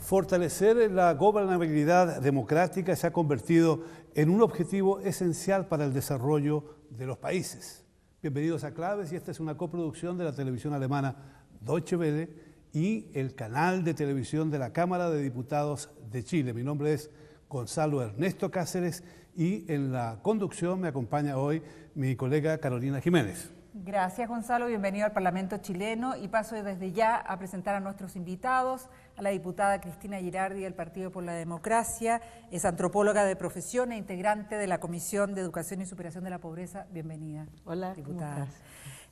Fortalecer la gobernabilidad democrática se ha convertido en un objetivo esencial para el desarrollo de los países. Bienvenidos a Claves, y esta es una coproducción de la televisión alemana Deutsche Welle y el canal de televisión de la Cámara de Diputados de Chile. Mi nombre es Gonzalo Ernesto Cáceres y en la conducción me acompaña hoy mi colega Carolina Jiménez. Gracias, Gonzalo. Bienvenido al Parlamento chileno y paso desde ya a presentar a nuestros invitados, a la diputada Cristina Girardi del Partido por la Democracia, es antropóloga de profesión e integrante de la Comisión de Educación y Superación de la Pobreza. Bienvenida. Hola, diputada.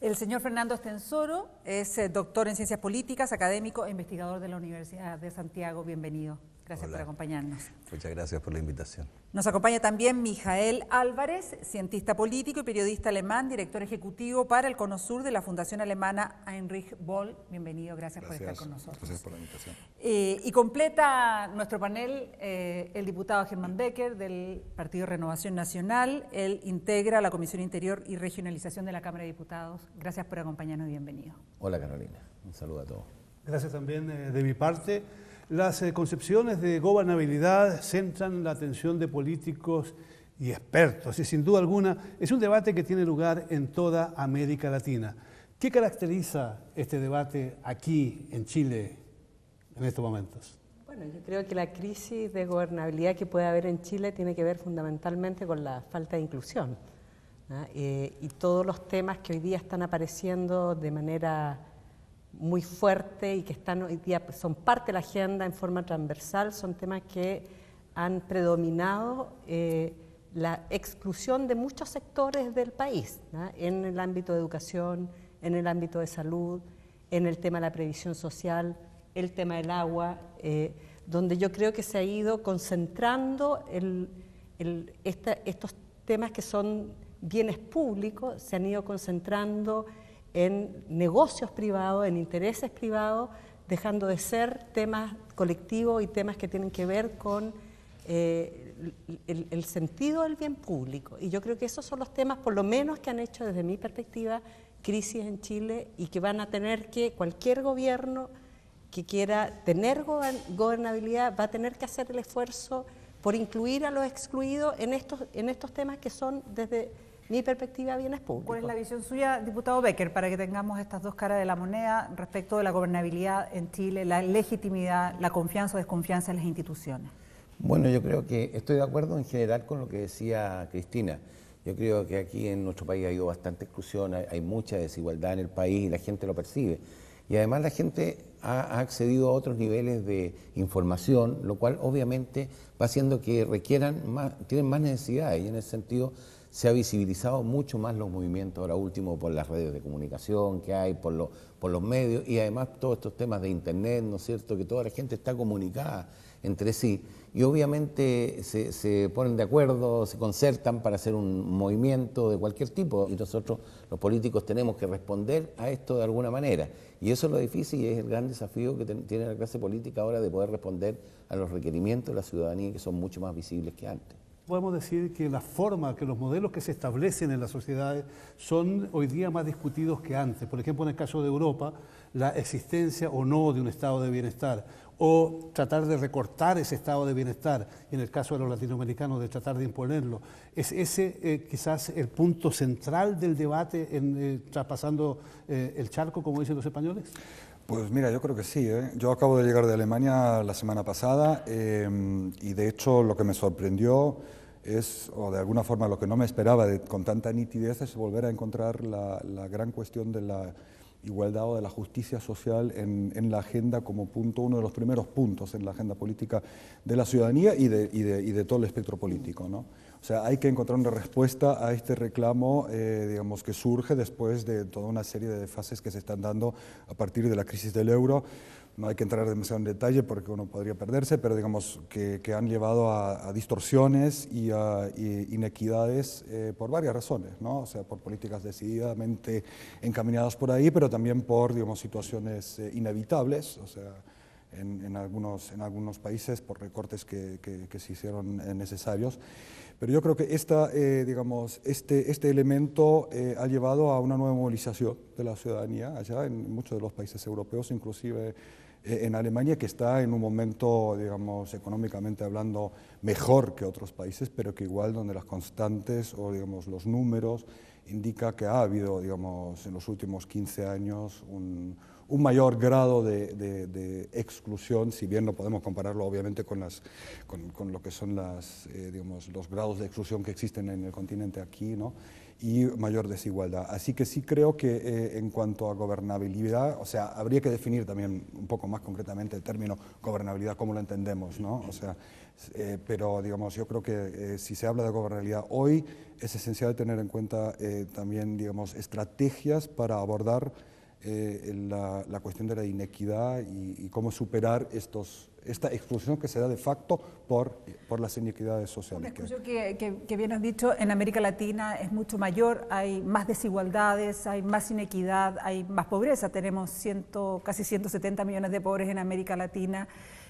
El señor Fernando Estensoro es doctor en Ciencias Políticas, académico e investigador de la Universidad de Santiago. Bienvenido. Gracias por acompañarnos. Muchas gracias por la invitación. Nos acompaña también Mijael Álvarez, cientista político y periodista alemán, director ejecutivo para el Cono Sur de la Fundación Alemana Heinrich Böll. Bienvenido, gracias por estar con nosotros. Gracias por la invitación. Y completa nuestro panel el diputado Germán Becker del Partido Renovación Nacional. Él integra la Comisión Interior y Regionalización de la Cámara de Diputados. Gracias por acompañarnos y bienvenido. Hola Carolina, un saludo a todos. Gracias también de mi parte. Las concepciones de gobernabilidad centran la atención de políticos y expertos y sin duda alguna es un debate que tiene lugar en toda América Latina. ¿Qué caracteriza este debate aquí en Chile en estos momentos? Bueno, yo creo que la crisis de gobernabilidad que puede haber en Chile tiene que ver fundamentalmente con la falta de inclusión, ¿no? Y todos los temas que hoy día están apareciendo de manera muy fuerte y que están hoy día son parte de la agenda en forma transversal, son temas que han predominado la exclusión de muchos sectores del país, ¿no? En el ámbito de educación, en el ámbito de salud, en el tema de la previsión social, el tema del agua, donde yo creo que se ha ido concentrando estos temas que son bienes públicos, se han ido concentrando en negocios privados, en intereses privados, dejando de ser temas colectivos y temas que tienen que ver con el sentido del bien público. Y yo creo que esos son los temas, por lo menos, que han hecho desde mi perspectiva crisis en Chile y que van a tener que, cualquier gobierno que quiera tener gobernabilidad va a tener que hacer el esfuerzo por incluir a los excluidos en estos temas que son, desde mi perspectiva, bienes públicos. ¿Cuál es la visión suya, diputado Becker, para que tengamos estas dos caras de la moneda respecto de la gobernabilidad en Chile, la legitimidad, la confianza o desconfianza en las instituciones? Bueno, yo creo que estoy de acuerdo en general con lo que decía Cristina. Yo creo que aquí en nuestro país ha habido bastante exclusión, hay mucha desigualdad en el país y la gente lo percibe. Y además la gente ha accedido a otros niveles de información, lo cual obviamente va haciendo que tienen más necesidades, y en ese sentido se ha visibilizado mucho más los movimientos ahora último por las redes de comunicación que hay, por los medios, y además todos estos temas de internet, ¿no es cierto?, que toda la gente está comunicada entre sí y obviamente se ponen de acuerdo, se concertan para hacer un movimiento de cualquier tipo, y nosotros los políticos tenemos que responder a esto de alguna manera, y eso es lo difícil y es el gran desafío que tiene la clase política ahora, de poder responder a los requerimientos de la ciudadanía, que son mucho más visibles que antes. Podemos decir que la forma, que los modelos que se establecen en las sociedades son hoy día más discutidos que antes. Por ejemplo, en el caso de Europa, la existencia o no de un estado de bienestar, o tratar de recortar ese estado de bienestar, y en el caso de los latinoamericanos, de tratar de imponerlo. ¿Es ese quizás el punto central del debate traspasando el charco, como dicen los españoles? Pues mira, yo creo que sí, ¿eh? Yo acabo de llegar de Alemania la semana pasada y de hecho lo que me sorprendió o de alguna forma lo que no me esperaba con tanta nitidez, es volver a encontrar la gran cuestión de la igualdad o de la justicia social en la agenda como uno de los primeros puntos en la agenda política de la ciudadanía y de todo el espectro político, ¿no? O sea, hay que encontrar una respuesta a este reclamo, digamos, que surge después de toda una serie de fases que se están dando a partir de la crisis del euro. No hay que entrar demasiado en detalle porque uno podría perderse, pero digamos que han llevado a distorsiones y a inequidades por varias razones, ¿no? O sea, por políticas decididamente encaminadas por ahí, pero también por, digamos, situaciones inevitables, o sea, en algunos países por recortes que se hicieron necesarios. Pero yo creo que este elemento ha llevado a una nueva movilización de la ciudadanía allá en muchos de los países europeos, inclusive en Alemania, que está en un momento, digamos, económicamente hablando, mejor que otros países, pero que igual donde las constantes o, digamos, los números indica que ha habido, digamos, en los últimos 15 años un mayor grado de exclusión, si bien no podemos compararlo obviamente con lo que son digamos, los grados de exclusión que existen en el continente aquí, ¿no? Y mayor desigualdad. Así que sí creo que en cuanto a gobernabilidad, o sea, habría que definir también un poco más concretamente el término gobernabilidad, cómo lo entendemos, ¿no? O sea, pero digamos, yo creo que si se habla de gobernabilidad hoy es esencial tener en cuenta también, digamos, estrategias para abordar la cuestión de la inequidad y cómo superar esta exclusión que se da de facto por las inequidades sociales. Escucho que bien has dicho, en América Latina es mucho mayor, hay más desigualdades, hay más inequidad, hay más pobreza. Tenemos casi 170 millones de pobres en América Latina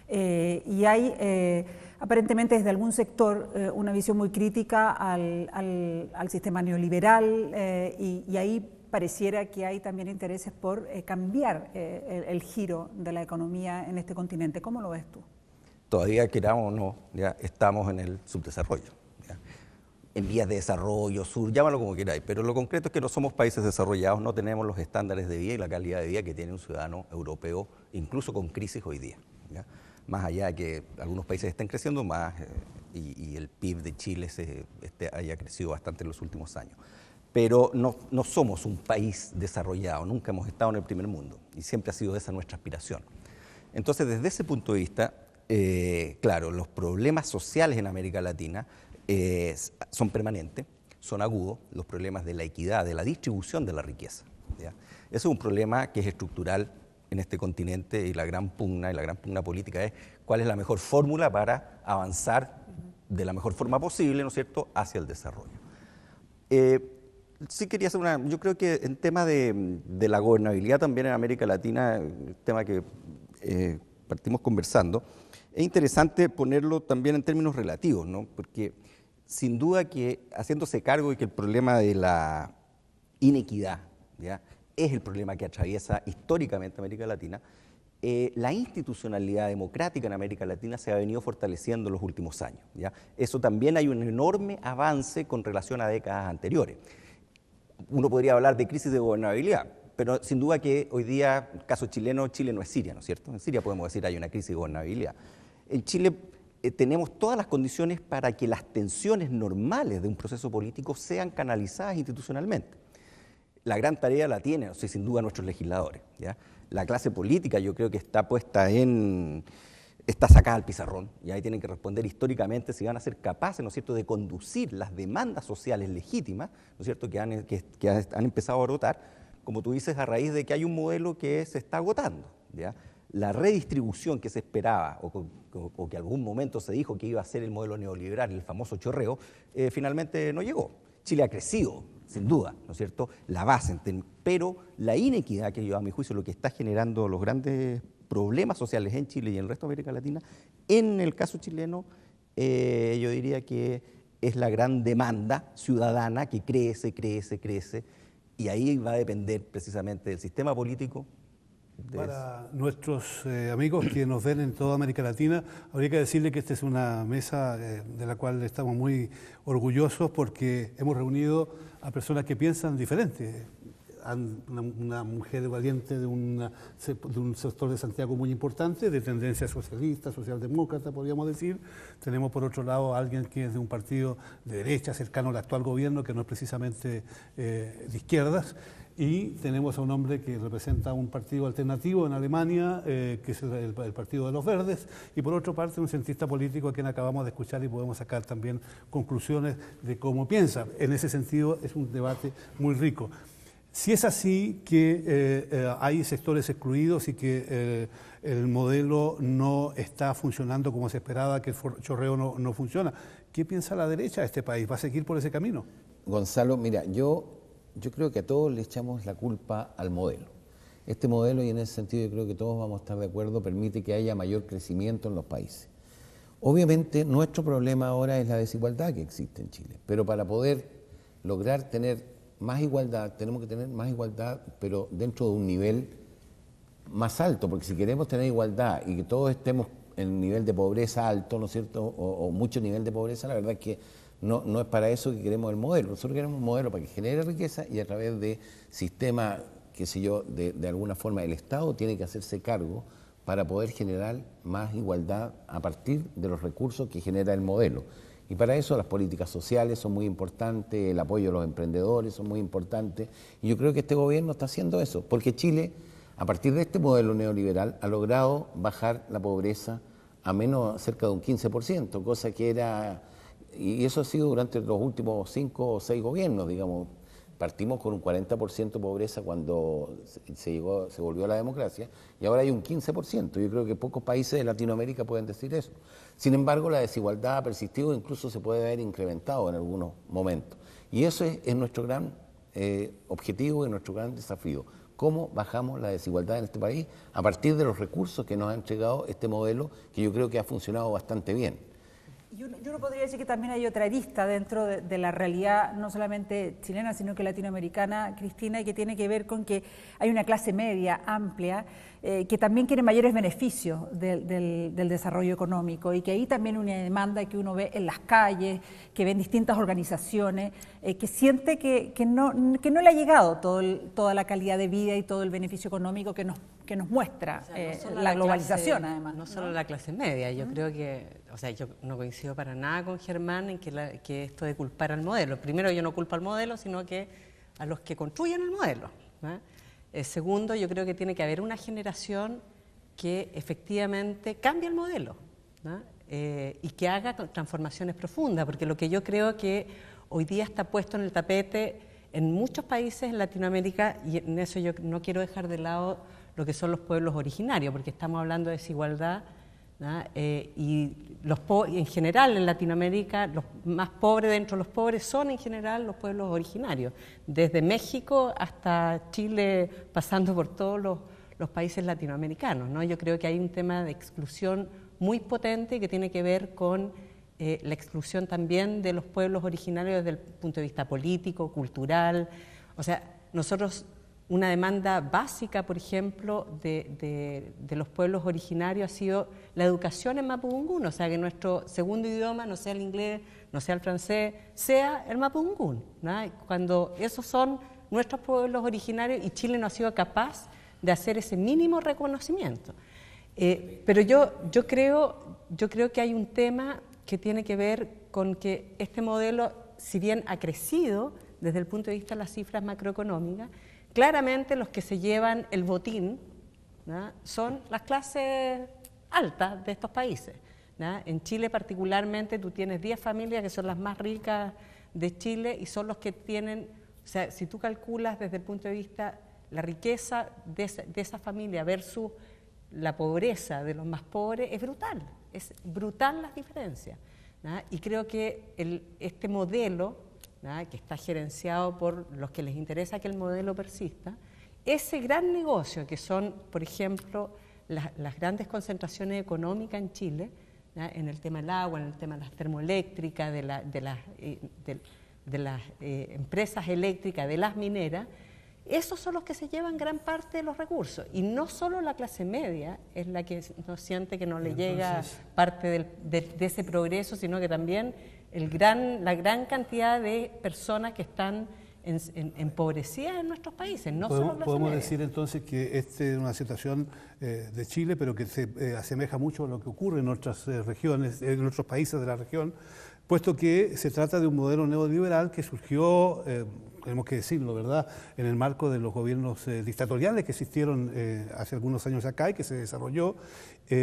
y hay aparentemente desde algún sector una visión muy crítica al sistema neoliberal y ahí pareciera que hay también intereses por cambiar el giro de la economía en este continente. ¿Cómo lo ves tú? Todavía, queramos o no, ya estamos en el subdesarrollo, ya, en vías de desarrollo, sur, llámalo como queráis, pero lo concreto es que no somos países desarrollados, no tenemos los estándares de vida y la calidad de vida que tiene un ciudadano europeo, incluso con crisis hoy día, ¿ya? Más allá de que algunos países estén creciendo más y el PIB de Chile haya crecido bastante en los últimos años. Pero no somos un país desarrollado, nunca hemos estado en el primer mundo y siempre ha sido esa nuestra aspiración. Entonces, desde ese punto de vista, claro, los problemas sociales en América Latina son permanentes, son agudos, los problemas de la equidad, de la distribución de la riqueza, ¿ya? Ese es un problema que es estructural en este continente y la gran pugna política es cuál es la mejor fórmula para avanzar de la mejor forma posible, ¿no es cierto?, hacia el desarrollo. Sí quería hacer yo creo que en tema de la gobernabilidad también en América Latina, el tema que partimos conversando, es interesante ponerlo también en términos relativos, ¿no? Porque sin duda que haciéndose cargo de que el problema de la inequidad, ¿ya?, es el problema que atraviesa históricamente América Latina, la institucionalidad democrática en América Latina se ha venido fortaleciendo en los últimos años, ¿ya? Eso también hay un enorme avance con relación a décadas anteriores. Uno podría hablar de crisis de gobernabilidad, pero sin duda que hoy día, caso chileno, Chile no es Siria, ¿no es cierto? En Siria podemos decir hay una crisis de gobernabilidad. En Chile tenemos todas las condiciones para que las tensiones normales de un proceso político sean canalizadas institucionalmente. La gran tarea la tienen, sin duda, nuestros legisladores, ¿ya? La clase política yo creo que está sacada al pizarrón, y ahí tienen que responder históricamente si van a ser capaces, ¿no es cierto?, de conducir las demandas sociales legítimas, ¿no es cierto?, que han empezado a brotar, como tú dices, a raíz de que hay un modelo que se está agotando, ¿ya? La redistribución que se esperaba o que algún momento se dijo que iba a ser el modelo neoliberal, el famoso chorreo, finalmente no llegó. Chile ha crecido, sin duda, ¿no es cierto?, la base, pero la inequidad, que yo a mi juicio lo que está generando los grandes problemas sociales en Chile y en el resto de América Latina, en el caso chileno, yo diría que es la gran demanda ciudadana que crece, y ahí va a depender precisamente del sistema político. Para nuestros amigos que nos ven en toda América Latina, habría que decirle que esta es una mesa de la cual estamos muy orgullosos porque hemos reunido a personas que piensan diferente. Una mujer valiente de un sector de Santiago muy importante, de tendencia socialista, socialdemócrata, podríamos decir. Tenemos por otro lado a alguien que es de un partido de derecha, cercano al actual gobierno, que no es precisamente de izquierdas. Y tenemos a un hombre que representa un partido alternativo en Alemania, que es el Partido de los Verdes, y por otra parte un cientista político a quien acabamos de escuchar y podemos sacar también conclusiones de cómo piensa. En ese sentido es un debate muy rico. Si es así que hay sectores excluidos y que el modelo no está funcionando como se esperaba, que el chorreo no funciona, ¿qué piensa la derecha de este país? ¿Va a seguir por ese camino? Gonzalo, mira, yo creo que a todos le echamos la culpa al modelo. Este modelo, y en ese sentido yo creo que todos vamos a estar de acuerdo, permite que haya mayor crecimiento en los países. Obviamente nuestro problema ahora es la desigualdad que existe en Chile, pero para poder lograr tener más igualdad, tenemos que tener más igualdad, pero dentro de un nivel más alto, porque si queremos tener igualdad y que todos estemos en un nivel de pobreza alto, ¿no es cierto?, o mucho nivel de pobreza, la verdad es que no es para eso que queremos el modelo. Nosotros queremos un modelo para que genere riqueza y a través de sistemas, qué sé yo, de alguna forma el Estado tiene que hacerse cargo para poder generar más igualdad a partir de los recursos que genera el modelo. Y para eso las políticas sociales son muy importantes, el apoyo a los emprendedores son muy importantes, y yo creo que este gobierno está haciendo eso, porque Chile, a partir de este modelo neoliberal, ha logrado bajar la pobreza a menos cerca de un 15%, cosa que era, y eso ha sido durante los últimos 5 o 6 gobiernos, digamos. Partimos con un 40% de pobreza cuando se volvió a la democracia y ahora hay un 15%. Yo creo que pocos países de Latinoamérica pueden decir eso. Sin embargo, la desigualdad ha persistido e incluso se puede haber incrementado en algunos momentos. Y eso es nuestro gran objetivo y nuestro gran desafío. ¿Cómo bajamos la desigualdad en este país a partir de los recursos que nos ha entregado este modelo que yo creo que ha funcionado bastante bien? Yo no podría decir que también hay otra arista dentro de la realidad, no solamente chilena, sino que latinoamericana, Cristina, y que tiene que ver con que hay una clase media amplia que también quiere mayores beneficios del desarrollo económico y que ahí también una demanda que uno ve en las calles, que ven distintas organizaciones, que siente que no le ha llegado toda la calidad de vida y todo el beneficio económico que nos muestra, o sea, no la globalización clase, además. No solo la clase media, yo creo que, o sea, yo no coincido para nada con Germán en que esto de culpar al modelo. Primero, yo no culpo al modelo, sino que a los que construyen el modelo, ¿no? Segundo, yo creo que tiene que haber una generación que efectivamente cambie el modelo, ¿no? Y que haga transformaciones profundas, porque lo que yo creo que hoy día está puesto en el tapete en muchos países en Latinoamérica, y en eso yo no quiero dejar de lado lo que son los pueblos originarios, porque estamos hablando de desigualdad, ¿no? Y en general en Latinoamérica los más pobres dentro de los pobres son en general los pueblos originarios, desde México hasta Chile, pasando por todos los países latinoamericanos, ¿no? Yo creo que hay un tema de exclusión muy potente que tiene que ver con la exclusión también de los pueblos originarios desde el punto de vista político, cultural. O sea, nosotros, una demanda básica, por ejemplo, de los pueblos originarios ha sido la educación en mapudungún, o sea, que nuestro segundo idioma no sea el inglés, no sea el francés, sea el mapudungún, ¿no? Cuando esos son nuestros pueblos originarios y Chile no ha sido capaz de hacer ese mínimo reconocimiento. Pero yo creo que hay un tema que tiene que ver con que este modelo, si bien ha crecido desde el punto de vista de las cifras macroeconómicas, claramente los que se llevan el botín, ¿no?, son las clases altas de estos países, ¿no? En Chile particularmente tú tienes 10 familias que son las más ricas de Chile y son los que tienen, o sea, si tú calculas desde el punto de vista la riqueza de esa familia versus la pobreza de los más pobres, es brutal las diferencias, ¿no? Y creo que este modelo, ¿no?, que está gerenciado por los que les interesa que el modelo persista, ese gran negocio que son, por ejemplo, las grandes concentraciones económicas en Chile, ¿no?, en el tema del agua, en el tema de las termoeléctricas, de las empresas eléctricas, de las mineras, esos son los que se llevan gran parte de los recursos, y no solo la clase media es la que no siente que no le llega parte de ese progreso, sino que también la gran cantidad de personas que están empobrecidas en nuestros países, no solo clase podemos media. decir entonces que esta es una situación de Chile, pero que se asemeja mucho a lo que ocurre en otras regiones, en otros países de la región, puesto que se trata de un modelo neoliberal que surgió, tenemos que decirlo, ¿verdad?, en el marco de los gobiernos dictatoriales que existieron hace algunos años acá y que se desarrolló.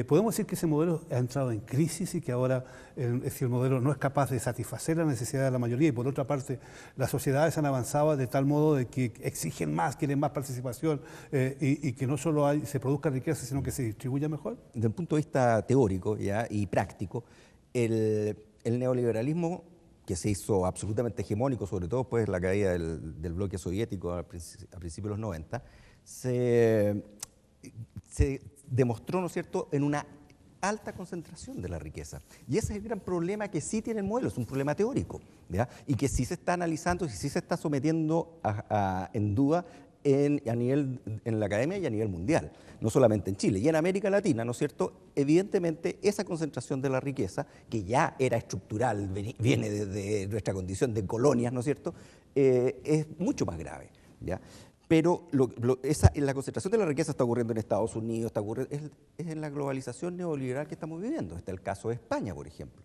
Podemos decir que ese modelo ha entrado en crisis y que ahora el modelo no es capaz de satisfacer la necesidad de la mayoría, y por otra parte las sociedades han avanzado de tal modo de que exigen más, quieren más participación y que no solo se produzca riqueza, sino que se distribuya mejor. Desde el punto de vista teórico, ¿ya?, y práctico, el neoliberalismo, que se hizo absolutamente hegemónico, sobre todo después de la caída del bloque soviético a principios de los 90, se demostró, ¿no es cierto?, en una alta concentración de la riqueza. Y ese es el gran problema que sí tiene el modelo, es un problema teórico, ¿ya? Y que sí se está analizando y sí se está sometiendo en duda en la academia y a nivel mundial, no solamente en Chile. Y en América Latina, ¿no es cierto? Evidentemente, esa concentración de la riqueza, que ya era estructural, viene desde nuestra condición de colonias, ¿no es cierto?, es mucho más grave, ¿ya? Pero la concentración de la riqueza está ocurriendo en Estados Unidos, es en la globalización neoliberal que estamos viviendo. Está el caso de España, por ejemplo.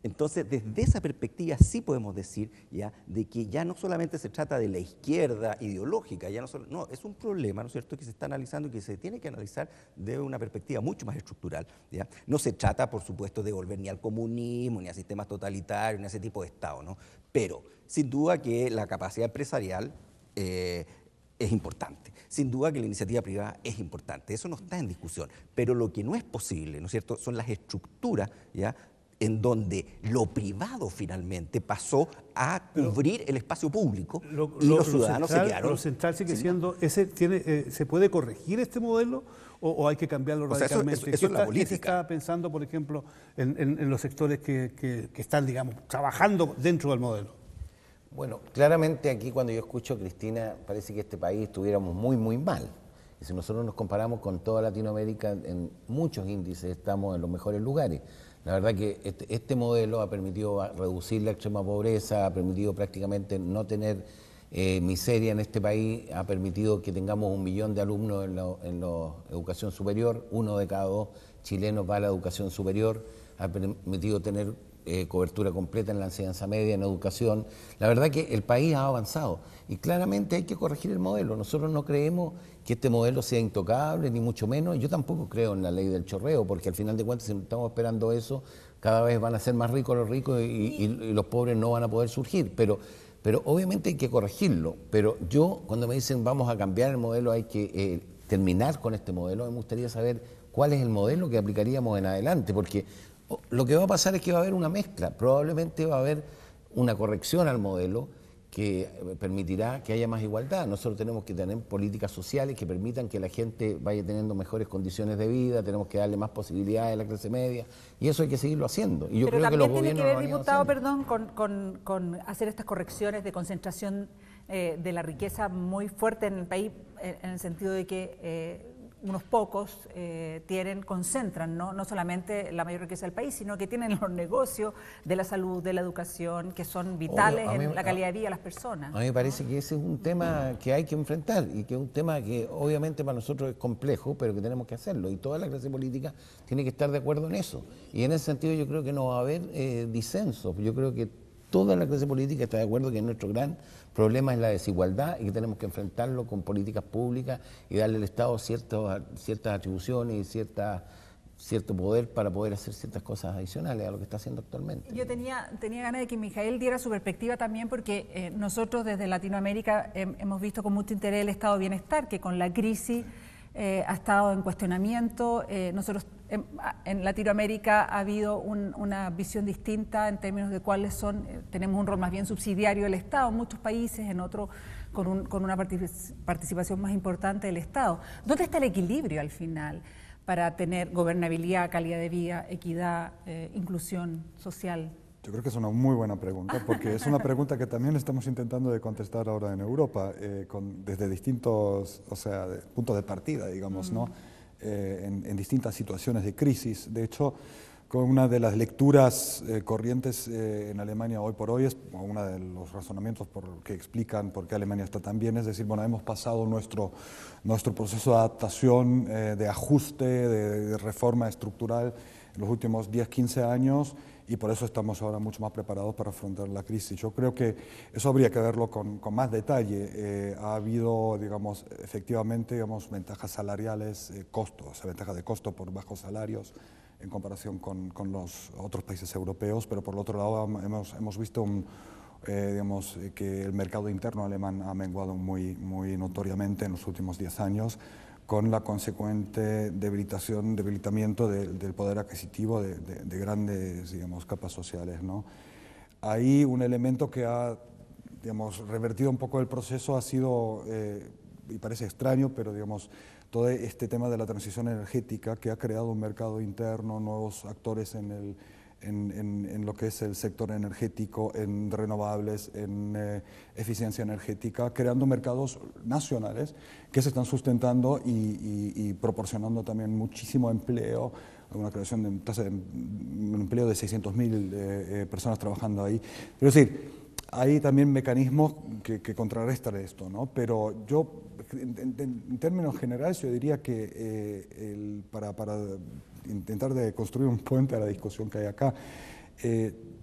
Entonces, desde esa perspectiva sí podemos decir ya de que ya no solamente se trata de la izquierda ideológica, no, es un problema, ¿no es cierto?, que se está analizando y que se tiene que analizar desde una perspectiva mucho más estructural, ¿ya? No se trata, por supuesto, de volver ni al comunismo, ni a sistemas totalitarios, ni a ese tipo de Estado, ¿no? Pero, sin duda que la capacidad empresarial es importante. Sin duda que la iniciativa privada es importante, eso no está en discusión. Pero lo que no es posible, ¿no es cierto?, son las estructuras, ¿ya?, en donde lo privado finalmente pasó a cubrir el espacio público y los ciudadanos se quedaron. Lo central sigue siendo, ¿se puede corregir este modelo o hay que cambiarlo radicalmente? Eso es la política. ¿Qué se está pensando, por ejemplo, en los sectores que están, digamos, trabajando dentro del modelo? Bueno, claramente aquí cuando yo escucho a Cristina parece que este país estuviéramos muy, muy mal. Y si nosotros nos comparamos con toda Latinoamérica, en muchos índices estamos en los mejores lugares. La verdad que este modelo ha permitido reducir la extrema pobreza, ha permitido prácticamente no tener miseria en este país, ha permitido que tengamos 1 millón de alumnos en la educación superior, 1 de cada 2 chilenos va a la educación superior, ha permitido tener cobertura completa en la enseñanza media, en educación. La verdad que el país ha avanzado y claramente hay que corregir el modelo. Nosotros no creemos que este modelo sea intocable, ni mucho menos. Yo tampoco creo en la ley del chorreo, porque al final de cuentas, si estamos esperando eso, cada vez van a ser más ricos los ricos y los pobres no van a poder surgir. Pero obviamente hay que corregirlo. Pero yo, cuando me dicen vamos a cambiar el modelo, hay que terminar con este modelo, me gustaría saber cuál es el modelo que aplicaríamos en adelante, porque lo que va a pasar es que va a haber una mezcla, probablemente va a haber una corrección al modelo que permitirá que haya más igualdad. Nosotros tenemos que tener políticas sociales que permitan que la gente vaya teniendo mejores condiciones de vida, tenemos que darle más posibilidades a la clase media y eso hay que seguirlo haciendo. Y yo Pero creo que los gobiernos tiene que ver, diputado, con hacer estas correcciones de concentración de la riqueza muy fuerte en el país, en el sentido de que unos pocos concentran, ¿no? No solamente la mayor riqueza del país, sino que tienen los negocios de la salud, de la educación, que son vitales en la calidad de vida de las personas. A mí me parece que ese es un tema que hay que enfrentar y que es un tema que obviamente para nosotros es complejo, pero que tenemos que hacerlo. Y toda la clase política tiene que estar de acuerdo en eso. Y en ese sentido yo creo que no va a haber disenso. Yo creo que toda la clase política está de acuerdo que nuestro gran problema es la desigualdad y que tenemos que enfrentarlo con políticas públicas y darle al Estado ciertas atribuciones y cierto poder para poder hacer ciertas cosas adicionales a lo que está haciendo actualmente. Yo tenía ganas de que Mijael diera su perspectiva también, porque nosotros desde Latinoamérica hemos visto con mucho interés el estado de bienestar, que con la crisis ha estado en cuestionamiento. Nosotros en Latinoamérica ha habido una visión distinta en términos de cuáles son, tenemos un rol más bien subsidiario del Estado, en muchos países, en otros con una participación más importante del Estado. ¿Dónde está el equilibrio al final para tener gobernabilidad, calidad de vida, equidad, inclusión social? Yo creo que es una muy buena pregunta, porque es una pregunta que también estamos intentando de contestar ahora en Europa, desde distintos puntos de partida, digamos, ¿no? En distintas situaciones de crisis. De hecho, con una de las lecturas corrientes en Alemania hoy por hoy, es uno de los razonamientos que explican por qué Alemania está tan bien, es decir, bueno, hemos pasado nuestro proceso de adaptación, de ajuste, de reforma estructural en los últimos 10, 15 años, y por eso estamos ahora mucho más preparados para afrontar la crisis. Yo creo que eso habría que verlo con más detalle. Ha habido, digamos, efectivamente, digamos, ventajas salariales, ventaja de costo por bajos salarios en comparación con los otros países europeos, pero por el otro lado hemos visto digamos, que el mercado interno alemán ha menguado muy notoriamente en los últimos 10 años, con la consecuente debilitamiento del poder adquisitivo de grandes, digamos, capas sociales, ¿no? Ahí un elemento que ha, digamos, revertido un poco el proceso ha sido, y parece extraño, pero digamos, todo este tema de la transición energética que ha creado un mercado interno, nuevos actores en lo que es el sector energético, en renovables, en eficiencia energética, creando mercados nacionales que se están sustentando y proporcionando también muchísimo empleo, una creación de tasa de empleo de 600.000 personas trabajando ahí. Es decir, hay también mecanismos que contrarrestan esto, ¿no? Pero yo, en términos generales, yo diría que para intentar de construir un puente a la discusión que hay acá,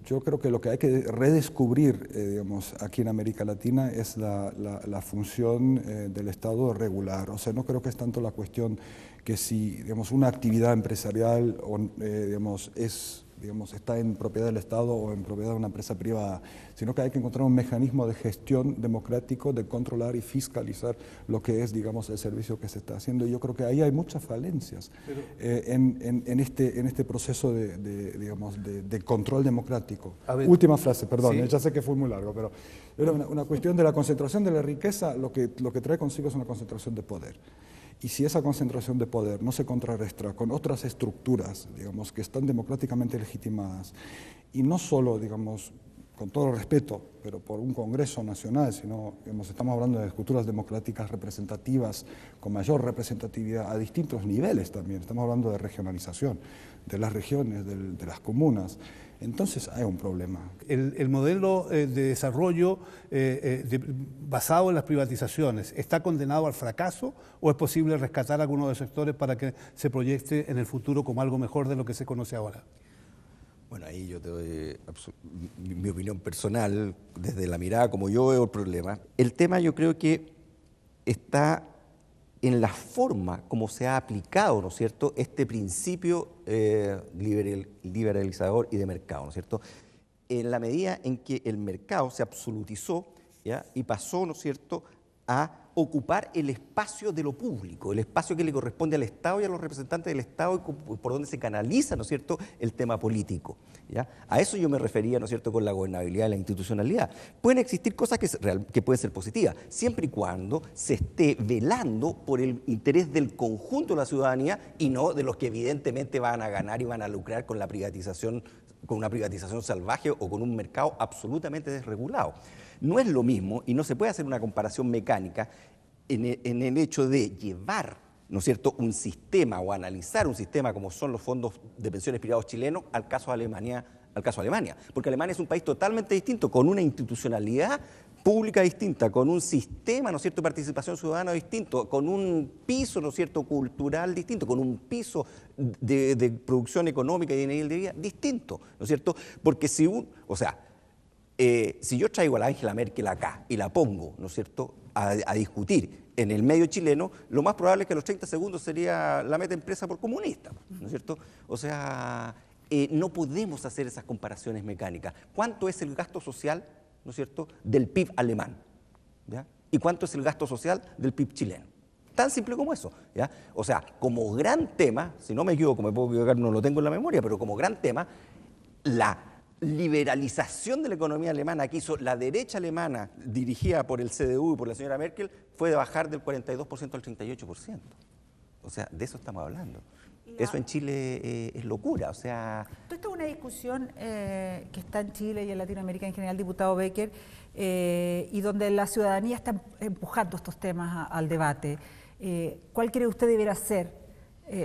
yo creo que lo que hay que redescubrir, digamos, aquí en América Latina es la función del Estado regular. O sea, no creo que es tanto la cuestión que si, digamos, una actividad empresarial digamos, está en propiedad del Estado o en propiedad de una empresa privada, sino que hay que encontrar un mecanismo de gestión democrático, de controlar y fiscalizar lo que es, digamos, el servicio que se está haciendo. Y yo creo que ahí hay muchas falencias en este proceso de control democrático. Última frase, perdón, sí. Ya sé que fue muy largo, pero era una cuestión de la concentración de la riqueza, lo que trae consigo es una concentración de poder. Y si esa concentración de poder no se contrarresta con otras estructuras, digamos, que están democráticamente legitimadas, y no solo, digamos, con todo respeto, pero por un Congreso Nacional, sino, digamos, estamos hablando de estructuras democráticas representativas, con mayor representatividad a distintos niveles también, estamos hablando de regionalización, de las regiones, de las comunas. Entonces hay un problema. El modelo de desarrollo basado en las privatizaciones, ¿está condenado al fracaso o es posible rescatar algunos de los sectores para que se proyecte en el futuro como algo mejor de lo que se conoce ahora? Bueno, ahí yo te doy mi opinión personal, desde la mirada como yo veo el problema. El tema yo creo que está en la forma como se ha aplicado, ¿no es cierto?, este principio liberalizador y de mercado, ¿no es cierto?, en la medida en que el mercado se absolutizó, ¿ya?, y pasó, ¿no es cierto?, a ocupar el espacio de lo público, el espacio que le corresponde al Estado y a los representantes del Estado y por donde se canaliza, ¿no es cierto?, el tema político, ¿ya? A eso yo me refería, ¿no es cierto?, con la gobernabilidad y la institucionalidad. Pueden existir cosas que pueden ser positivas, siempre y cuando se esté velando por el interés del conjunto de la ciudadanía y no de los que evidentemente van a ganar y van a lucrar con la privatización, con una privatización salvaje o con un mercado absolutamente desregulado. No es lo mismo y no se puede hacer una comparación mecánica en el hecho de llevar, ¿no es cierto?, un sistema o analizar un sistema como son los fondos de pensiones privados chilenos al caso de Alemania, porque Alemania es un país totalmente distinto, con una institucionalidad pública distinta, con un sistema, ¿no es cierto?, de participación ciudadana distinto, con un piso, ¿no es cierto?, cultural distinto, con un piso de producción económica y de nivel de vida distinto, ¿no es cierto? Porque si yo traigo a la Angela Merkel acá y la pongo, ¿no es cierto?, a discutir en el medio chileno, lo más probable es que a los 30 segundos sería la meta empresa por comunista, ¿no es cierto? O sea, no podemos hacer esas comparaciones mecánicas. ¿Cuánto es el gasto social, ¿no es cierto?, del PIB alemán? ¿Ya? ¿Y cuánto es el gasto social del PIB chileno? Tan simple como eso, ¿ya? O sea, como gran tema, si no me equivoco, me puedo equivocar, no lo tengo en la memoria, pero como gran tema, la liberalización de la economía alemana que hizo la derecha alemana dirigida por el CDU y por la señora Merkel fue de bajar del 42% al 38%. O sea, de eso estamos hablando. Eso en Chile es locura, o sea... Esto es una discusión que está en Chile y en Latinoamérica en general, diputado Becker, y donde la ciudadanía está empujando estos temas al debate. ¿Cuál cree usted debería ser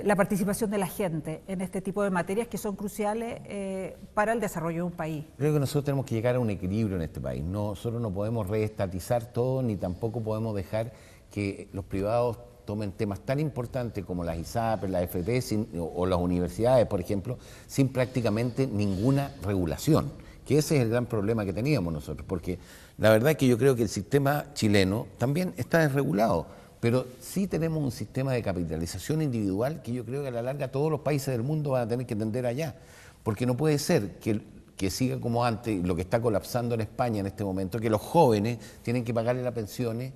la participación de la gente en este tipo de materias que son cruciales para el desarrollo de un país? Creo que nosotros tenemos que llegar a un equilibrio en este país. Nosotros no podemos reestatizar todo, ni tampoco podemos dejar que los privados tomen temas tan importantes como las ISAPRES, las AFP o las universidades, por ejemplo, sin prácticamente ninguna regulación, que ese es el gran problema que teníamos nosotros, porque la verdad es que yo creo que el sistema chileno también está desregulado, pero sí tenemos un sistema de capitalización individual que yo creo que a la larga todos los países del mundo van a tener que tender allá, porque no puede ser que siga como antes, lo que está colapsando en España en este momento, que los jóvenes tienen que pagarle las pensiones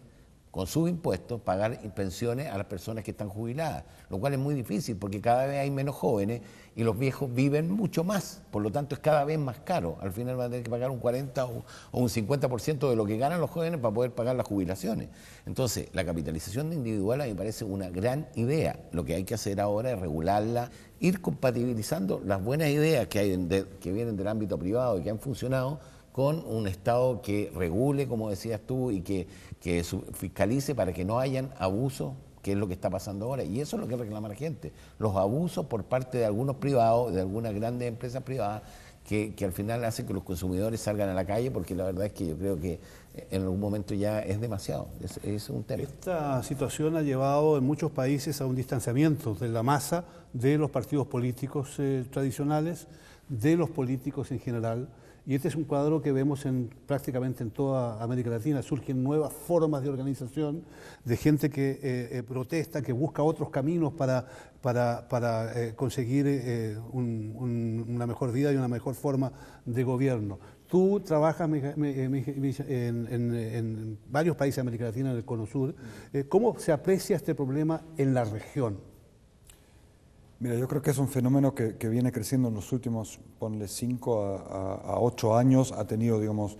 con sus impuestos, pagar pensiones a las personas que están jubiladas, lo cual es muy difícil porque cada vez hay menos jóvenes y los viejos viven mucho más, por lo tanto es cada vez más caro. Al final van a tener que pagar un 40 o un 50% de lo que ganan los jóvenes para poder pagar las jubilaciones. Entonces, la capitalización individual a mí me parece una gran idea. Lo que hay que hacer ahora es regularla, ir compatibilizando las buenas ideas que hay que vienen del ámbito privado y que han funcionado con un Estado que regule, como decías tú, y que fiscalice para que no hayan abusos, que es lo que está pasando ahora. Y eso es lo que reclama la gente, los abusos por parte de algunos privados, de algunas grandes empresas privadas, que al final hacen que los consumidores salgan a la calle, porque la verdad es que yo creo que en algún momento ya es demasiado, es un tema. Esta situación ha llevado en muchos países a un distanciamiento de la masa de los partidos políticos tradicionales, de los políticos en general. Y este es un cuadro que vemos prácticamente en toda América Latina. Surgen nuevas formas de organización, de gente que protesta, que busca otros caminos para conseguir una mejor vida y una mejor forma de gobierno. Tú trabajas en varios países de América Latina, en el Cono Sur. ¿Cómo se aprecia este problema en la región? Mira, yo creo que es un fenómeno que viene creciendo en los últimos, ponle 5 a 8 años, ha tenido, digamos,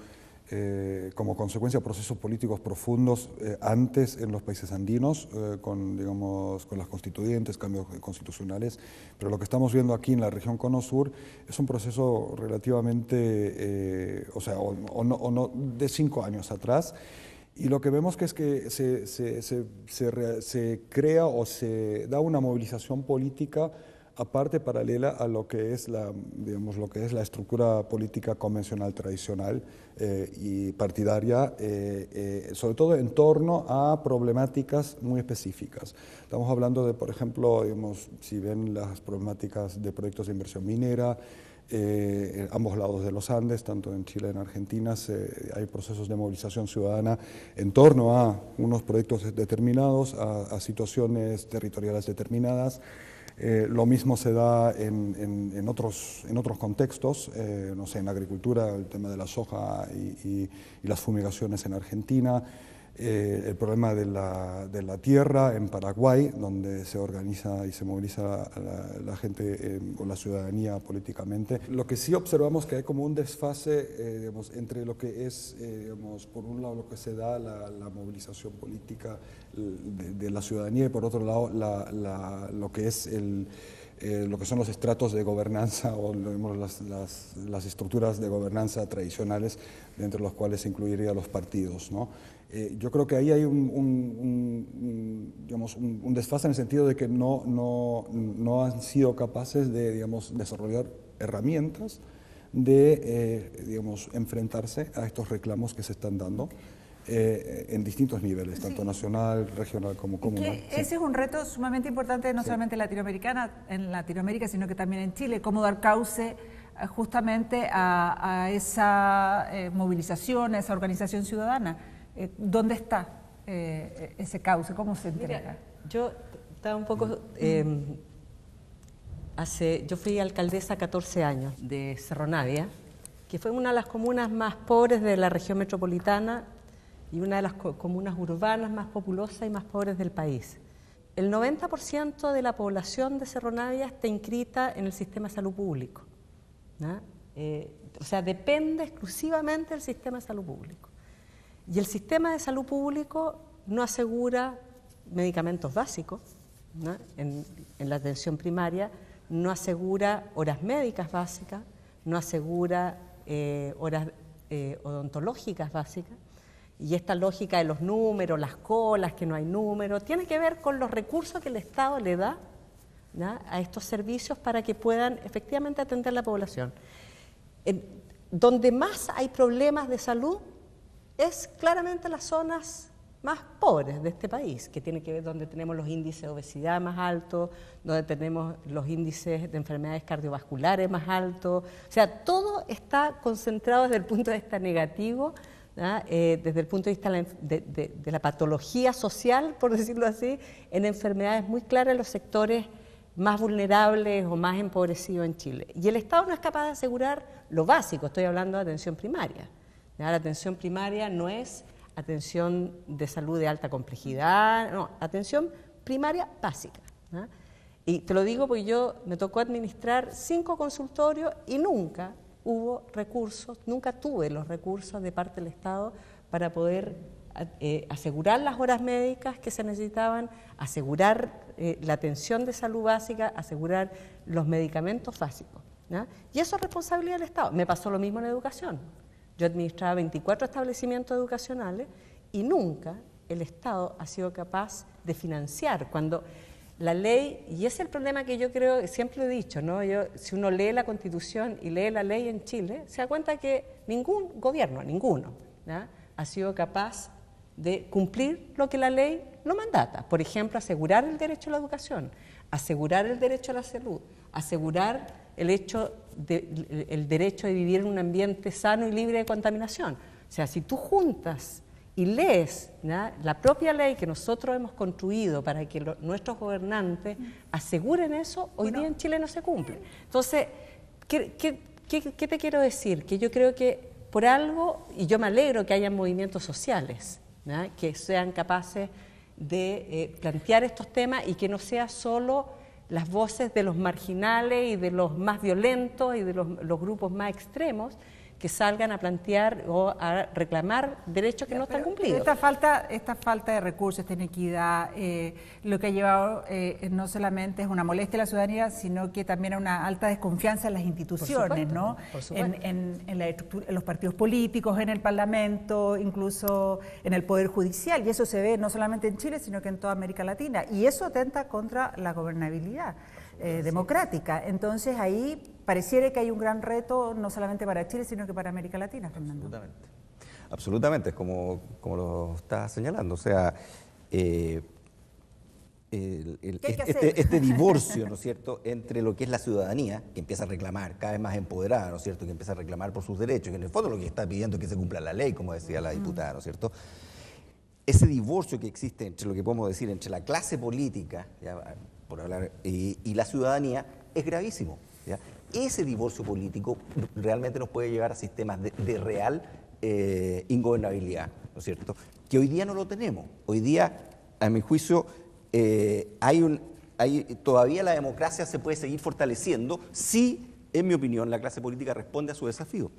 como consecuencia procesos políticos profundos antes en los países andinos, con las constituyentes, cambios constitucionales, pero lo que estamos viendo aquí en la región Cono Sur es un proceso relativamente, no, de 5 años atrás. Y lo que vemos que es que se crea o se da una movilización política aparte, paralela a lo que es la estructura política convencional tradicional y partidaria, sobre todo en torno a problemáticas muy específicas. Estamos hablando de, por ejemplo, si ven las problemáticas de proyectos de inversión minera, en ambos lados de los Andes, tanto en Chile como en Argentina, hay procesos de movilización ciudadana en torno a unos proyectos determinados, a situaciones territoriales determinadas. Lo mismo se da en otros contextos, no sé, en la agricultura, el tema de la soja y las fumigaciones en Argentina. El problema de la tierra en Paraguay, donde se organiza y se moviliza la gente o la ciudadanía políticamente. Lo que sí observamos que hay como un desfase entre lo que es, por un lado, lo que se da la movilización política de la ciudadanía y por otro lado lo que es lo que son los estratos de gobernanza o las estructuras de gobernanza tradicionales, entre los cuales se incluirían los partidos, ¿no? Yo creo que ahí hay un desfase en el sentido de que no han sido capaces de desarrollar herramientas de enfrentarse a estos reclamos que se están dando en distintos niveles, tanto nacional, regional como comunal. Ese es un reto sumamente importante, no solamente en Latinoamérica, sino que también en Chile, cómo dar cauce justamente a esa movilización, a esa organización ciudadana. ¿Dónde está ese cauce? ¿Cómo se entrega? Mira, yo estaba un poco... yo fui alcaldesa 14 años de Cerro Navia, que fue una de las comunas más pobres de la región metropolitana y una de las comunas urbanas más populosas y más pobres del país. El 90% de la población de Cerro Navia está inscrita en el sistema de salud público, ¿no? O sea, depende exclusivamente del sistema de salud público. Y el sistema de salud público no asegura medicamentos básicos, ¿no? En la atención primaria, no asegura horas médicas básicas, no asegura horas odontológicas básicas. Y esta lógica de los números, las colas, que no hay números, tiene que ver con los recursos que el Estado le da, ¿no? A estos servicios para que puedan efectivamente atender a la población. Donde más hay problemas de salud es claramente las zonas más pobres de este país, que tiene que ver donde tenemos los índices de obesidad más altos, donde tenemos los índices de enfermedades cardiovasculares más altos. O sea, todo está concentrado desde el punto de vista negativo, ¿no? Desde el punto de vista de la patología social, por decirlo así, en enfermedades muy claras en los sectores más vulnerables o más empobrecidos en Chile. Y el Estado no es capaz de asegurar lo básico, estoy hablando de atención primaria. La atención primaria no es atención de salud de alta complejidad, no, atención primaria básica, ¿no? Y te lo digo porque me tocó administrar 5 consultorios y nunca hubo recursos, nunca tuve los recursos de parte del Estado para poder asegurar las horas médicas que se necesitaban, asegurar la atención de salud básica, asegurar los medicamentos básicos, ¿no? Y eso es responsabilidad del Estado. Me pasó lo mismo en educación. Yo administraba 24 establecimientos educacionales y nunca el Estado ha sido capaz de financiar cuando la ley, y ese es el problema que yo creo, siempre he dicho, ¿no? Si uno lee la Constitución y lee la ley en Chile, se da cuenta que ningún gobierno, ninguno, ¿no?, ha sido capaz de cumplir lo que la ley lo mandata. Por ejemplo, asegurar el derecho a la educación, asegurar el derecho a la salud, asegurar el derecho de vivir en un ambiente sano y libre de contaminación. O sea, si tú juntas y lees, ¿no?, la propia ley que nosotros hemos construido para que nuestros gobernantes aseguren eso, hoy día en Chile no se cumple. Entonces, ¿qué te quiero decir? Que yo creo que por algo, y yo me alegro que haya movimientos sociales, ¿no?, que sean capaces de plantear estos temas y que no sea solo las voces de los marginales y de los más violentos y de los grupos más extremos que salgan a plantear o a reclamar derechos que no están cumplidos. Esta falta de recursos, esta inequidad, lo que ha llevado no solamente es una molestia a la ciudadanía, sino que también a una alta desconfianza en las instituciones, ¿no? En la estructura, en los partidos políticos, en el Parlamento, incluso en el Poder Judicial, y eso se ve no solamente en Chile, sino que en toda América Latina, y eso atenta contra la gobernabilidad democrática. Entonces ahí pareciera que hay un gran reto, no solamente para Chile, sino que para América Latina, Fernando. Absolutamente, es como lo estás señalando. O sea, este divorcio, ¿no es cierto?, entre lo que es la ciudadanía, que empieza a reclamar, cada vez más empoderada, ¿no es cierto?, que empieza a reclamar por sus derechos, que en el fondo lo que está pidiendo es que se cumpla la ley, como decía la diputada, ¿no es cierto? Ese divorcio que existe entre lo que podemos decir, entre la clase política, ya, por hablar, y la ciudadanía, es gravísimo, ¿ya? Ese divorcio político realmente nos puede llevar a sistemas de real ingobernabilidad, ¿no es cierto?, que hoy día no lo tenemos. Hoy día, a mi juicio, todavía la democracia se puede seguir fortaleciendo si, en mi opinión, la clase política responde a su desafío.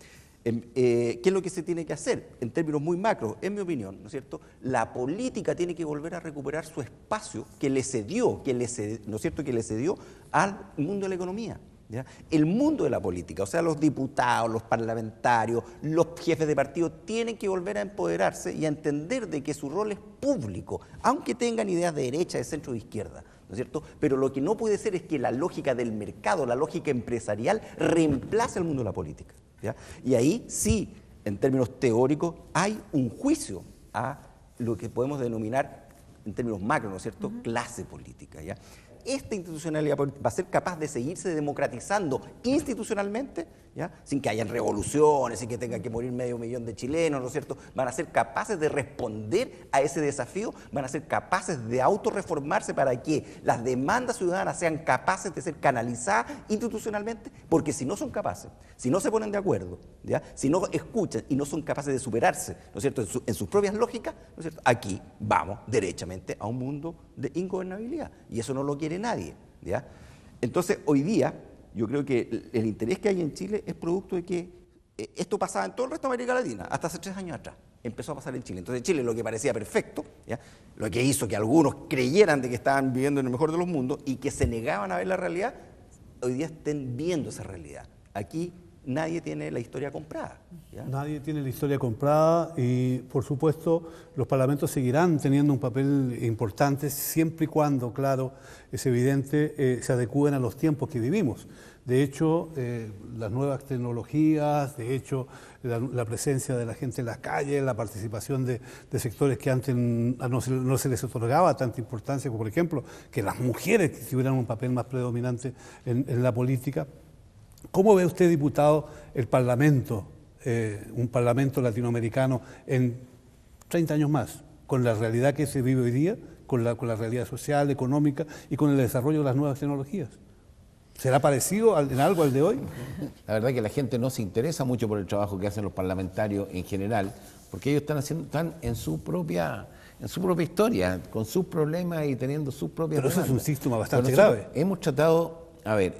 ¿Qué es lo que se tiene que hacer? En términos muy macros, en mi opinión, ¿no es cierto?, la política tiene que volver a recuperar su espacio que le cedió, ¿no es cierto?, que le cedió al mundo de la economía, ¿ya? El mundo de la política, o sea, los diputados, los parlamentarios, los jefes de partido, tienen que volver a empoderarse y a entender de que su rol es público, aunque tengan ideas de derecha, de centro, de izquierda, ¿no es cierto? Pero lo que no puede ser es que la lógica del mercado, la lógica empresarial, reemplace al mundo de la política, ¿ya? Y ahí sí, en términos teóricos, hay un juicio a lo que podemos denominar, en términos macro, ¿no es cierto?, clase política, ¿ya? Esta institucionalidad va a ser capaz de seguirse democratizando institucionalmente, ¿ya?, sin que hayan revoluciones, sin que tenga que morir 500.000 de chilenos, ¿no es cierto? Van a ser capaces de responder a ese desafío, van a ser capaces de autorreformarse para que las demandas ciudadanas sean capaces de ser canalizadas institucionalmente, porque si no son capaces, si no se ponen de acuerdo, ¿ya?, si no escuchan y no son capaces de superarse, ¿no es cierto?, en sus propias lógicas, ¿no es cierto?, aquí vamos derechamente a un mundo de ingobernabilidad, y eso no lo quiere nadie, ¿ya? Entonces, hoy día, yo creo que el interés que hay en Chile es producto de que esto pasaba en todo el resto de América Latina, hasta hace 3 años atrás, empezó a pasar en Chile. Entonces, Chile, lo que parecía perfecto, ¿ya?, lo que hizo que algunos creyeran de que estaban viviendo en el mejor de los mundos y que se negaban a ver la realidad, hoy día estén viendo esa realidad. Aquí nadie tiene la historia comprada, ¿ya? Nadie tiene la historia comprada y, por supuesto, los parlamentos seguirán teniendo un papel importante siempre y cuando, claro, es evidente, se adecúen a los tiempos que vivimos. De hecho, las nuevas tecnologías, de hecho, la presencia de la gente en las calles, la participación de sectores que antes no se les otorgaba tanta importancia, como por ejemplo, que las mujeres tuvieran un papel más predominante en la política. ¿Cómo ve usted, diputado, el Parlamento, un Parlamento latinoamericano en 30 años más, con la realidad que se vive hoy día, con la realidad social, económica y con el desarrollo de las nuevas tecnologías? ¿Será parecido en algo al de hoy? La verdad que la gente no se interesa mucho por el trabajo que hacen los parlamentarios en general, porque ellos están en su propia historia, con sus problemas y teniendo sus propias Pero eso es un demandas. síntoma bastante grave. Hemos tratado,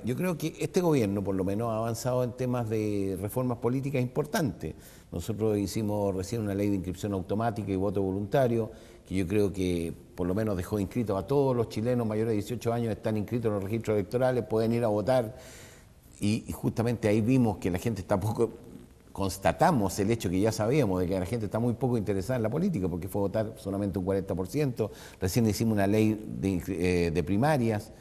yo creo que este gobierno por lo menos ha avanzado en temas de reformas políticas importantes. Nosotros hicimos recién una ley de inscripción automática y voto voluntario, que yo creo que por lo menos dejó inscritos a todos los chilenos mayores de 18 años, están inscritos en los registros electorales, pueden ir a votar, y justamente ahí vimos que la gente está poco, constatamos el hecho que ya sabíamos de que la gente está muy poco interesada en la política, porque fue a votar solamente un 40%, recién hicimos una ley de primarias.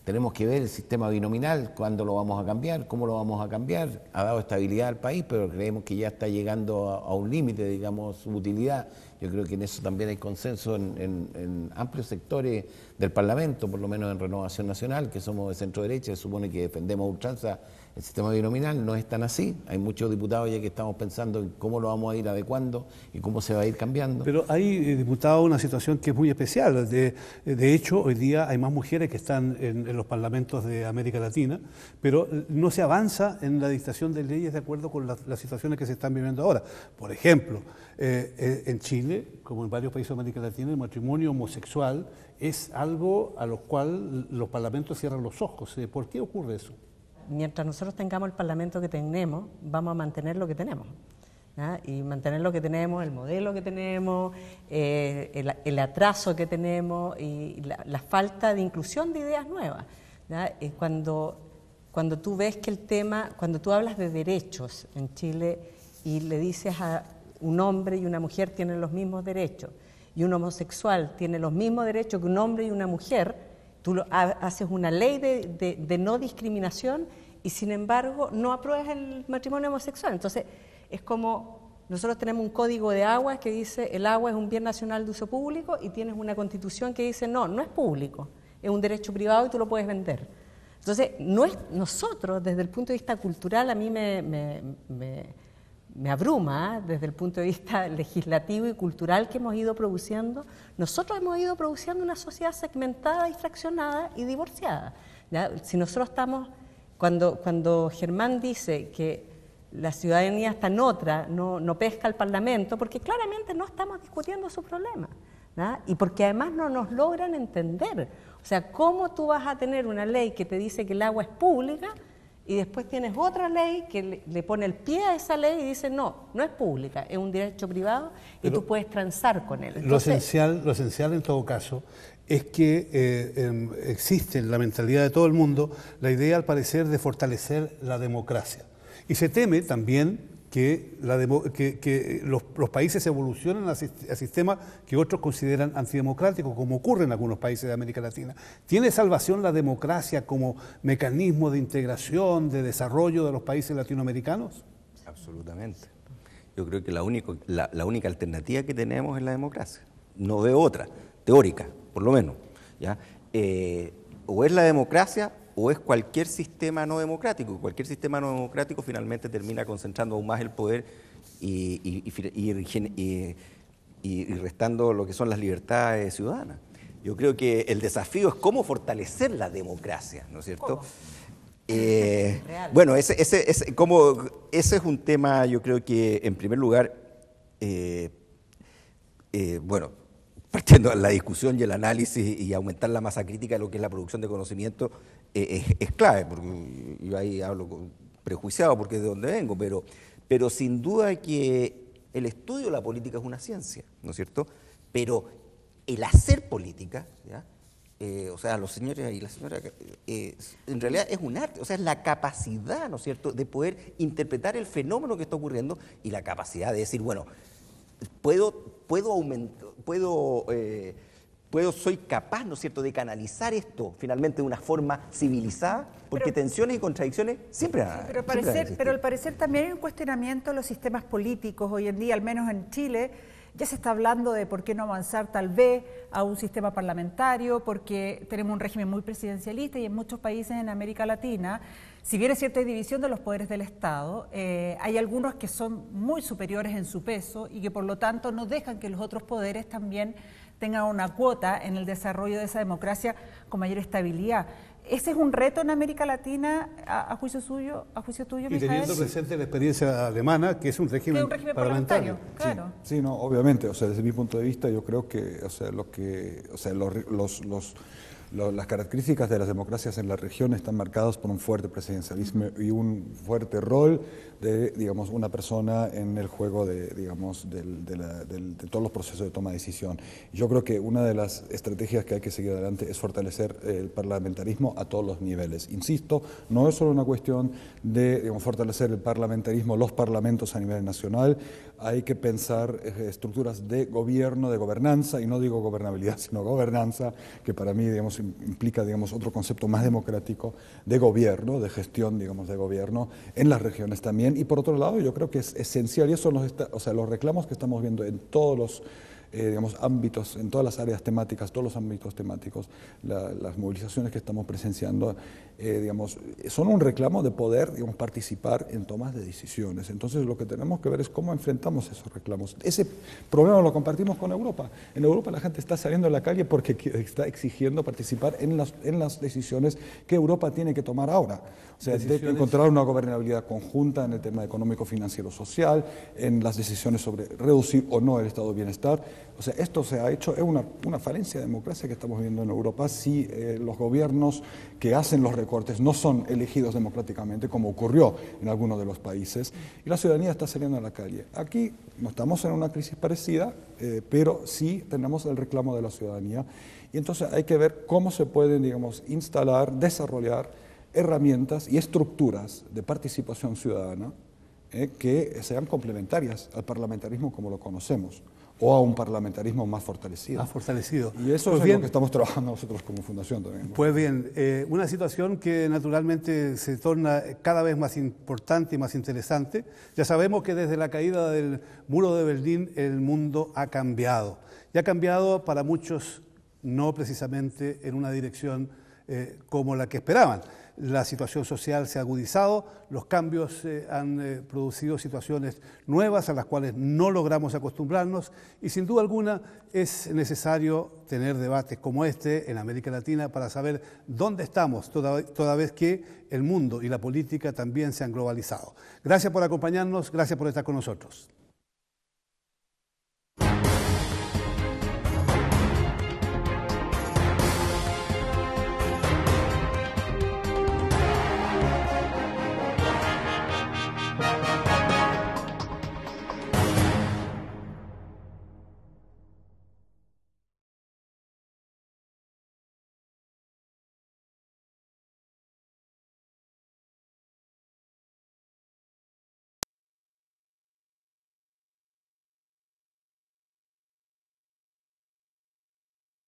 Tenemos que ver el sistema binominal, cuándo lo vamos a cambiar, cómo lo vamos a cambiar. Ha dado estabilidad al país, pero creemos que ya está llegando a un límite, digamos, su utilidad. Yo creo que en eso también hay consenso en amplios sectores del Parlamento, por lo menos en Renovación Nacional, que somos de centro derecha, se supone que defendemos a ultranza el sistema binominal. No es tan así. Hay muchos diputados ya que estamos pensando en cómo lo vamos a ir adecuando y cómo se va a ir cambiando. Pero hay, diputado, una situación que es muy especial. De hecho, hoy día hay más mujeres que están en los parlamentos de América Latina, pero no se avanza en la dictación de leyes de acuerdo con las situaciones que se están viviendo ahora. Por ejemplo, en Chile, como en varios países de América Latina, el matrimonio homosexual es algo a lo cual los parlamentos cierran los ojos. ¿Por qué ocurre eso? Mientras nosotros tengamos el Parlamento que tenemos, vamos a mantener lo que tenemos. Y mantener lo que tenemos, el modelo que tenemos, el atraso que tenemos y la falta de inclusión de ideas nuevas. Cuando tú ves que el tema, cuando tú hablas de derechos en Chile y le dices a un hombre y una mujer tienen los mismos derechos y un homosexual tiene los mismos derechos que un hombre y una mujer, tú haces una ley de no discriminación y sin embargo no apruebas el matrimonio homosexual. Entonces es como, nosotros tenemos un código de aguas que dice el agua es un bien nacional de uso público y tienes una constitución que dice no es público, es un derecho privado y tú lo puedes vender. Entonces nosotros desde el punto de vista cultural a mí me abruma, desde el punto de vista legislativo y cultural que hemos ido produciendo. Nosotros hemos ido produciendo una sociedad segmentada y fraccionada y divorciada. ¿Ya? Si nosotros estamos, cuando Germán dice que la ciudadanía está en otra, no pesca al Parlamento, porque claramente no estamos discutiendo su problema, ¿ya? Y porque además no nos logran entender. O sea, ¿cómo tú vas a tener una ley que te dice que el agua es pública y después tienes otra ley que le pone el pie a esa ley y dice no es pública, es un derecho privado y tú puedes transar con él? Entonces, lo esencial en todo caso es que existe en la mentalidad de todo el mundo la idea, al parecer, de fortalecer la democracia. Y se teme también que los países evolucionen a sistemas que otros consideran antidemocráticos, como ocurre en algunos países de América Latina. ¿Tiene salvación la democracia como mecanismo de integración, de desarrollo de los países latinoamericanos? Absolutamente. Yo creo que la única alternativa que tenemos es la democracia. No veo otra, teórica, por lo menos. ¿Ya? O es la democracia o es cualquier sistema no democrático. Cualquier sistema no democrático finalmente termina concentrando aún más el poder y restando lo que son las libertades ciudadanas. Yo creo que el desafío es cómo fortalecer la democracia, ¿no es cierto? Bueno, ese es un tema, yo creo que en primer lugar, bueno, partiendo de la discusión y el análisis y aumentar la masa crítica de lo que es la producción de conocimiento es clave, porque yo ahí hablo prejuiciado porque es de donde vengo, pero sin duda que el estudio de la política es una ciencia, ¿no es cierto? Pero el hacer política, ¿ya? O sea, los señores y las señoras, en realidad es un arte, o sea, es la capacidad, ¿no es cierto?, de poder interpretar el fenómeno que está ocurriendo y la capacidad de decir, bueno, soy capaz, ¿no es cierto?, de canalizar esto finalmente de una forma civilizada, porque tensiones y contradicciones siempre van a existir. Pero al parecer también hay un cuestionamiento de los sistemas políticos hoy en día, al menos en Chile. Ya se está hablando de por qué no avanzar tal vez a un sistema parlamentario, porque tenemos un régimen muy presidencialista y en muchos países en América Latina, si bien es cierta hay división de los poderes del Estado, hay algunos que son muy superiores en su peso y que por lo tanto no dejan que los otros poderes también tengan una cuota en el desarrollo de esa democracia con mayor estabilidad. ¿Ese es un reto en América Latina, a juicio tuyo, Y Mijael? teniendo presente la experiencia alemana, que es un régimen, parlamentario. Claro. Sí, no, obviamente, o sea, desde mi punto de vista yo creo que, o sea, las características de las democracias en la región están marcadas por un fuerte presidencialismo y un fuerte rol de, digamos, una persona en el juego de, digamos, de todos los procesos de toma de decisión. Y yo creo que una de las estrategias que hay que seguir adelante es fortalecer el parlamentarismo a todos los niveles. Insisto, no es solo una cuestión de, digamos, fortalecer el parlamentarismo, los parlamentos a nivel nacional, hay que pensar estructuras de gobierno, de gobernanza, y no digo gobernabilidad, sino gobernanza, que para mí, digamos, implica, digamos, otro concepto más democrático de gobierno, de gestión, digamos, de gobierno en las regiones también. Y por otro lado, yo creo que es esencial, y eso los reclamos que estamos viendo en todos los digamos, ámbitos, en todas las áreas temáticas, todos los ámbitos temáticos, las movilizaciones que estamos presenciando, digamos, son un reclamo de poder, digamos, participar en tomas de decisiones. Entonces, lo que tenemos que ver es cómo enfrentamos esos reclamos. Ese problema lo compartimos con Europa. En Europa la gente está saliendo a la calle porque está exigiendo participar en las decisiones que Europa tiene que tomar ahora. O sea, de encontrar una gobernabilidad conjunta en el tema económico, financiero, social, en las decisiones sobre reducir o no el estado de bienestar. O sea, esto se ha hecho, es una falencia de democracia que estamos viendo en Europa si los gobiernos que hacen los recortes no son elegidos democráticamente, como ocurrió en algunos de los países, y la ciudadanía está saliendo a la calle. Aquí no estamos en una crisis parecida, pero sí tenemos el reclamo de la ciudadanía, y entonces hay que ver cómo se pueden, digamos, instalar, desarrollar herramientas y estructuras de participación ciudadana que sean complementarias al parlamentarismo como lo conocemos, o a un parlamentarismo más fortalecido. Más fortalecido. Y eso es lo que estamos trabajando nosotros como fundación también, ¿no? Pues bien, una situación que naturalmente se torna cada vez más importante y más interesante. Ya sabemos que desde la caída del muro de Berlín el mundo ha cambiado. Y ha cambiado para muchos no precisamente en una dirección como la que esperaban. La situación social se ha agudizado, los cambios han producido situaciones nuevas a las cuales no logramos acostumbrarnos y sin duda alguna es necesario tener debates como este en América Latina para saber dónde estamos, toda vez que el mundo y la política también se han globalizado. Gracias por acompañarnos, gracias por estar con nosotros.